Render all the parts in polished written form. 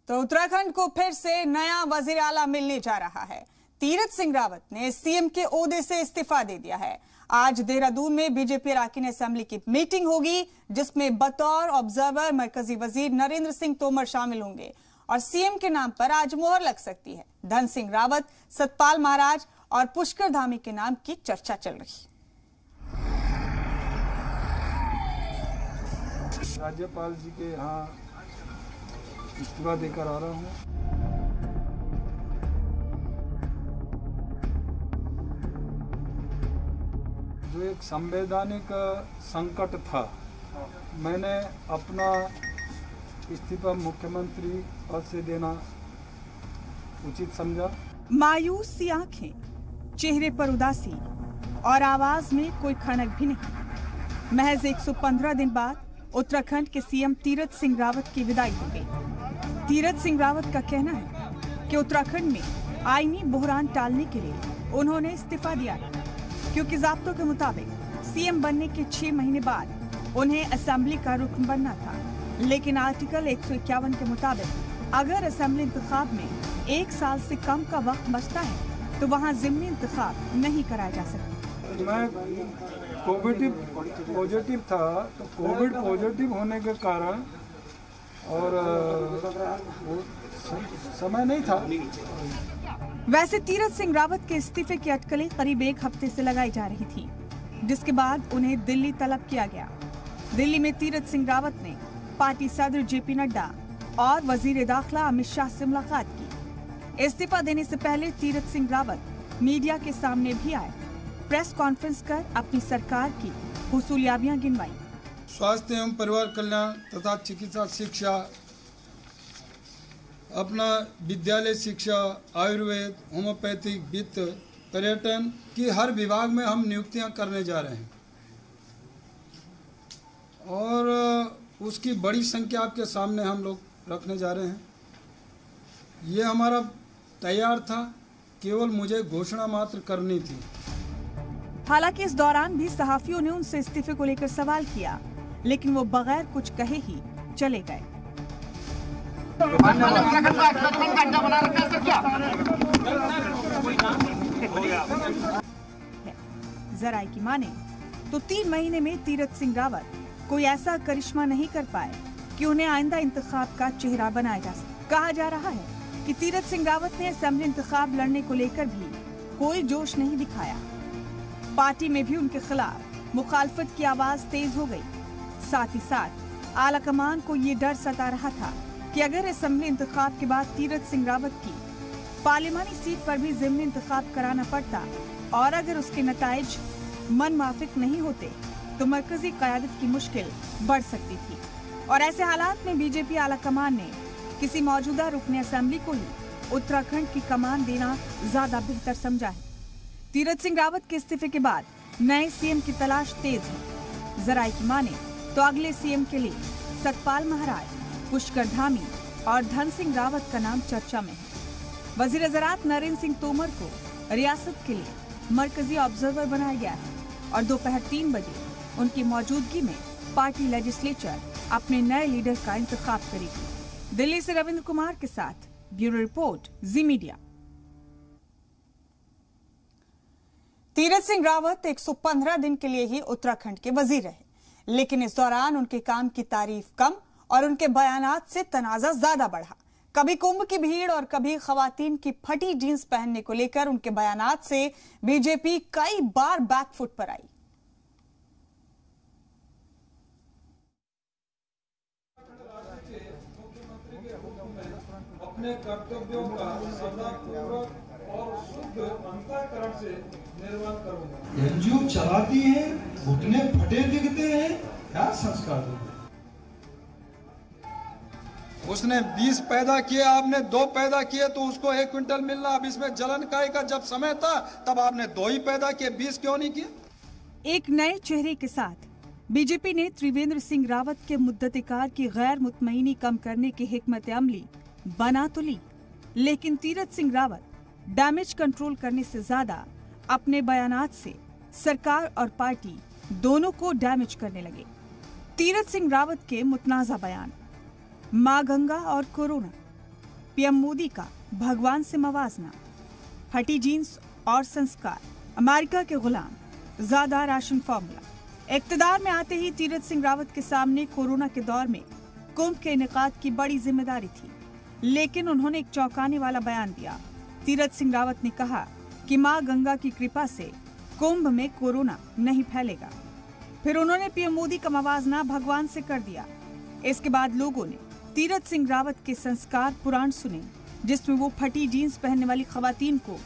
तो उत्तराखंड को फिर से नया वजीर आला मिलने जा रहा है। तीरथ सिंह रावत ने सीएम के ओहदे से इस्तीफा दे दिया है। आज देहरादून में बीजेपी अराकीन असेंबली की मीटिंग होगी, जिसमें बतौर ऑब्जर्वर मरकजी वजीर नरेंद्र सिंह तोमर शामिल होंगे और सीएम के नाम पर आज मोहर लग सकती है। धन सिंह रावत, सतपाल महाराज और पुष्कर धामी के नाम की चर्चा चल रही है। राज्यपाल जी के यहाँ इस्तीफा देकर आ रहा हूँ। जो एक संवैधानिक संकट था, मैंने अपना इस्तीफा मुख्यमंत्री पद से देना उचित समझा। मायूस सी आंखें, चेहरे पर उदासी और आवाज में कोई खनक भी नहीं। महज 115 दिन बाद उत्तराखंड के सीएम तीरथ सिंह रावत की विदाई हो गई। तीरथ सिंह रावत का कहना है कि उत्तराखंड में आईनी बहरान टालने के लिए उन्होंने इस्तीफा दिया, क्योंकि ज़ाब्तों के मुताबिक सीएम बनने के 6 महीने बाद उन्हें असेंबली का रुकन बनना था। लेकिन आर्टिकल 151 के मुताबिक अगर असेंबली इंतखाब में 1 साल से कम का वक्त बचता है तो वहां ज़िमनी इंतखाब नहीं कराया जा सकता। मैं कोविड पॉजिटिव था, तो कोविड पॉजिटिव होने के कारण और समय नहीं था। वैसे तीरथ सिंह रावत के इस्तीफे की अटकलें करीब 1 हफ्ते से लगाई जा रही थी, जिसके बाद उन्हें दिल्ली तलब किया गया। दिल्ली में तीरथ सिंह रावत ने पार्टी सदर जेपी नड्डा और वजीर दाखिला अमित शाह से मुलाकात की। इस्तीफा देने से पहले तीरथ सिंह रावत मीडिया के सामने भी आए, प्रेस कॉन्फ्रेंस कर अपनी सरकार की हुसूलियाबियां गिनवाई। स्वास्थ्य एवं परिवार कल्याण तथा चिकित्सा शिक्षा, अपना विद्यालय शिक्षा, आयुर्वेद, होम्योपैथिक, वित्त, पर्यटन की हर विभाग में हम नियुक्तियां करने जा रहे हैं और उसकी बड़ी संख्या आपके सामने हम लोग रखने जा रहे हैं। ये हमारा तैयार था, केवल मुझे घोषणा मात्र करनी थी। हालांकि इस दौरान भी सहाफियों ने उनसे इस्तीफे को लेकर सवाल किया, लेकिन वो बगैर कुछ कहे ही चले गए। जरा की माने तो 3 महीने में तीरथ सिंह रावत कोई ऐसा करिश्मा नहीं कर पाए कि उन्हें आइंदा इंतखाब का चेहरा बनाया जा सके। कहा जा रहा है कि तीरथ सिंह रावत ने असेंबली इंतखाब लड़ने को लेकर भी कोई जोश नहीं दिखाया। पार्टी में भी उनके खिलाफ मुखालफत की आवाज तेज हो गई। साथ ही साथ आला कमान को ये डर सता रहा था कि अगर असेंबली इंतखाब के बाद तीरथ सिंह रावत की पार्लिमानी सीट पर भी ज़िमनी इंतखाब कराना पड़ता और अगर उसके नताइज मन माफिक नहीं होते तो मरकजी क़यादत की मुश्किल बढ़ सकती थी। और ऐसे हालात में बीजेपी आला कमान ने किसी मौजूदा रुकने असेंबली को ही उत्तराखंड की कमान देना ज्यादा बेहतर समझा है। तीरथ सिंह रावत के इस्तीफे के बाद नए सीएम की तलाश तेज है। जरा की माने तो अगले सीएम के लिए सतपाल महाराज, पुष्कर धामी और धन सिंह रावत का नाम चर्चा में है। वजीर ज़राअत नरेंद्र सिंह तोमर को रियासत के लिए मरकजी ऑब्जर्वर बनाया गया है और दोपहर 3 बजे उनकी मौजूदगी में पार्टी लेजिस्लेचर अपने नए लीडर का इंतखाब करेगी। दिल्ली से रविंद्र कुमार के साथ ब्यूरो रिपोर्ट, जी मीडिया। तीरथ सिंह रावत 115 दिन के लिए ही उत्तराखंड के वजीर रहे, लेकिन इस दौरान उनके काम की तारीफ कम और उनके बयानात से तनाजा ज्यादा बढ़ा। कभी कुंभ की भीड़ और कभी खवातीन की फटी जींस पहनने को लेकर उनके बयानात से बीजेपी कई बार बैकफुट पर आई। अपने कर्तव्यों का सदापूर्वक और शुद्ध अंतःकरण से निर्वहन करूंगा। एनजीओ चलाती है, घुटने फटे दिखते हैं, क्या संस्कार देते? उसने 20 पैदा किए, आपने 2 पैदा किए तो उसको 1 क्विंटल मिलना। अब इसमें जलन काय का जब समय था तब आपने 2 ही पैदा किए, 20 क्यों नहीं किए? एक नए चेहरे के साथ बीजेपी ने त्रिवेंद्र सिंह रावत के मुद्दतिकार की गैर मुतमईनी कम करने की हिकमत अमली बना तो ली, लेकिन तीरथ सिंह रावत डैमेज कंट्रोल करने से ज्यादा अपने बयानात से सरकार और पार्टी दोनों को डैमेज करने लगे। तीरथ सिंह रावत के मुतनाज़ा बयान, मां गंगा और कोरोना, पीएम मोदी का भगवान से मवाजना, फटी जीन्स और संस्कार, अमेरिका के गुलाम, ज्यादा राशन फॉर्मूला। इक्तदार में आते ही तीरथ सिंह रावत के सामने कोरोना के दौर में कुंभ के इनेकाद की बड़ी जिम्मेदारी थी, लेकिन उन्होंने एक चौंकाने वाला बयान दिया। तीरथ सिंह रावत ने कहा कि मां गंगा की कृपा से कुंभ में कोरोना नहीं फैलेगा। फिर उन्होंने पीएम मोदी का मवाजना भगवान से कर दिया। इसके बाद लोगों ने तीरथ सिंह रावत के संस्कार पुराण सुने, जिसमें वो फटी जीन्स पहनने वाली खवातीन को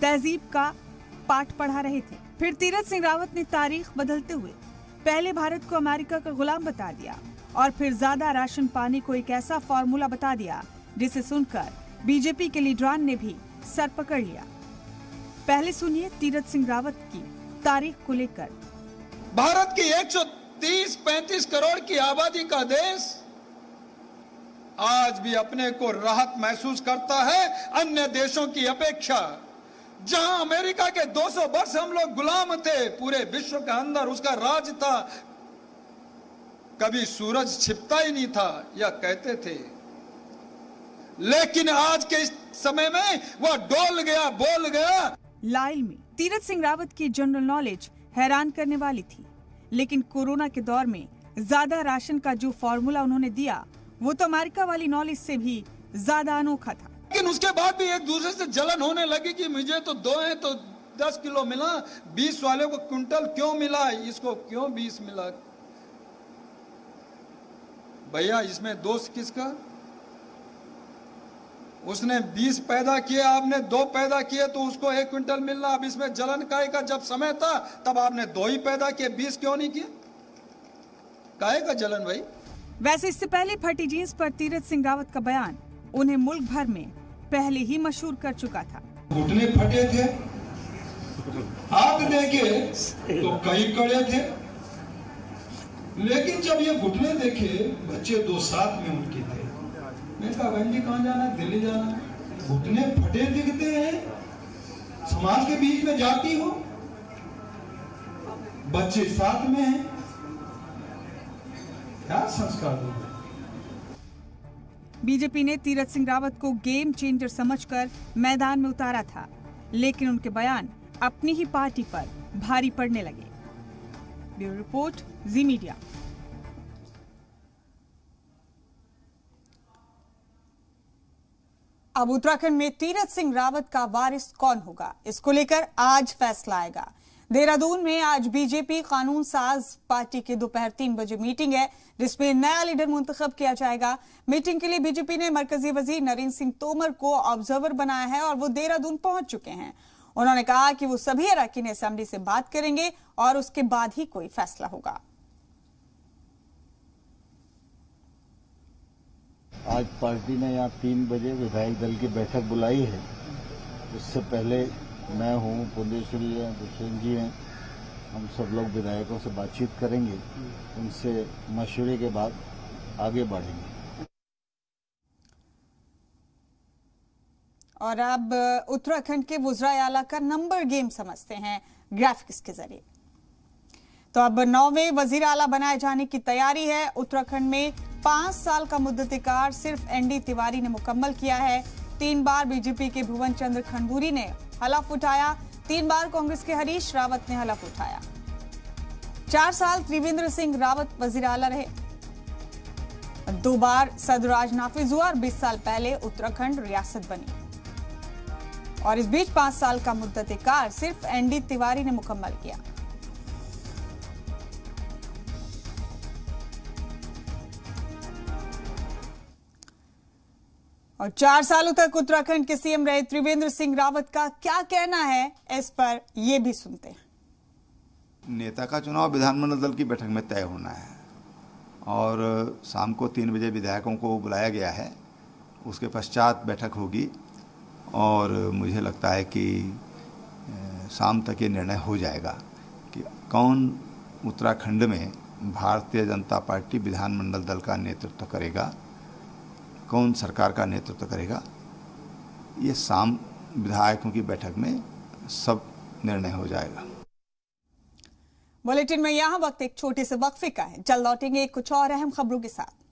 तहजीब का पाठ पढ़ा रहे थे। फिर तीरथ सिंह रावत ने तारीख बदलते हुए पहले भारत को अमेरिका का गुलाम बता दिया और फिर ज्यादा राशन पाने को एक ऐसा फॉर्मूला बता दिया जिसे सुनकर बीजेपी के लीडरान ने भी सर पकड़ लिया। पहले सुनिए तीरथ सिंह रावत की तारीख को लेकर। भारत की 130-35 करोड़ की आबादी का देश आज भी अपने को राहत महसूस करता है अन्य देशों की अपेक्षा। जहां अमेरिका के 200 वर्ष हम लोग गुलाम थे, पूरे विश्व के अंदर उसका राज था, कभी सूरज छिपता ही नहीं था, यह कहते थे। लेकिन आज के इस समय में वह डोल गया, बोल गया। लाइल में तीरथ सिंह रावत की जनरल नॉलेज हैरान करने वाली थी, लेकिन कोरोना के दौर में ज्यादा राशन का जो फॉर्मूला उन्होंने दिया वो तो अमेरिका वाली नॉलेज से भी ज्यादा अनोखा था। लेकिन उसके बाद भी एक दूसरे से जलन होने लगी कि मुझे तो 2 है तो 10 किलो मिला, 20 वाले को क्विंटल क्यों मिला, इसको क्यों 20 मिला। भैया इसमें दोष किसका? उसने 20 पैदा किए, आपने 2 पैदा किए तो उसको 1 क्विंटल मिलना। अब इसमें जलन काहे का? जब समय था तब आपने 2 ही पैदा किए, 20 क्यों नहीं किए? काहे का जलन भाई? वैसे इससे पहले फटी जींस पर तीरथ सिंह रावत का बयान उन्हें मुल्क भर में पहले ही मशहूर कर चुका था। घुटने फटे थे, हाथ देखे तो कई कड़े थे, लेकिन जब ये घुटने देखे, बच्चे 2 साथ में उनके थे। मैं कहा बहन जी कहाँ जाना है? दिल्ली जाना है। घुटने फटे दिखते हैं, समाज के बीच में जाती हो, बच्चे साथ में हैं, क्या संस्कार दो? बीजेपी ने तीरथ सिंह रावत को गेम चेंजर समझकर मैदान में उतारा था, लेकिन उनके बयान अपनी ही पार्टी पर भारी पड़ने लगे। ब्यूरो रिपोर्ट, जी मीडिया। अब उत्तराखंड में तीरथ सिंह रावत का वारिस कौन होगा, इसको लेकर आज फैसला आएगा। देहरादून में आज बीजेपी कानून साज पार्टी की दोपहर 3 बजे मीटिंग है, जिसमें नया लीडर मुंतखब किया जाएगा। मीटिंग के लिए बीजेपी ने मरकजी वजीर नरेंद्र सिंह तोमर को ऑब्जर्वर बनाया है और वो देहरादून पहुंच चुके हैं। उन्होंने कहा कि वो सभी अरकान असेंबली से बात करेंगे और उसके बाद ही कोई फैसला होगा। आज पार्टी ने यहाँ 3 बजे विधायक दल की बैठक बुलाई है। इससे पहले मैं हूँ, पुंडेश्वरी है, दुष्यंत जी हैं, हम सब लोग विधायकों से बातचीत करेंगे, उनसे मशवरे के बाद आगे बढ़ेंगे। और अब उत्तराखंड के वुज़राए आला का नंबर गेम समझते हैं ग्राफिक्स के जरिए। तो अब 9वें वजीर आला बनाए जाने की तैयारी है। उत्तराखंड में 5 साल का मुद्दतिकार सिर्फ एनडी तिवारी ने मुकम्मल किया है। 3 बार बीजेपी के भुवन चंद्र खंडूरी ने हलफ उठाया, 3 बार कांग्रेस के हरीश रावत ने हलफ उठाया। 4 साल त्रिवेंद्र सिंह रावत वजीर आला रहे, 2 बार सदराज नाफिज हुआ और 20 साल पहले उत्तराखंड रियासत बनी। और इस बीच 5 साल का मुद्दतिकार सिर्फ एनडी तिवारी ने मुकम्मल किया। और 4 सालों तक उत्तराखंड के सीएम रहे त्रिवेंद्र सिंह रावत का क्या कहना है, इस पर ये भी सुनते हैं। नेता का चुनाव विधानमंडल दल की बैठक में तय होना है और शाम को 3 बजे विधायकों को बुलाया गया है। उसके पश्चात बैठक होगी और मुझे लगता है कि शाम तक ये निर्णय हो जाएगा कि कौन उत्तराखंड में भारतीय जनता पार्टी विधानमंडल दल का नेतृत्व करेगा, कौन सरकार का नेतृत्व करेगा। ये शाम विधायकों की बैठक में सब निर्णय हो जाएगा। बुलेटिन में यहाँ वक्त एक छोटे से वक्फे का है, जल्द लौटेंगे कुछ और अहम खबरों के साथ।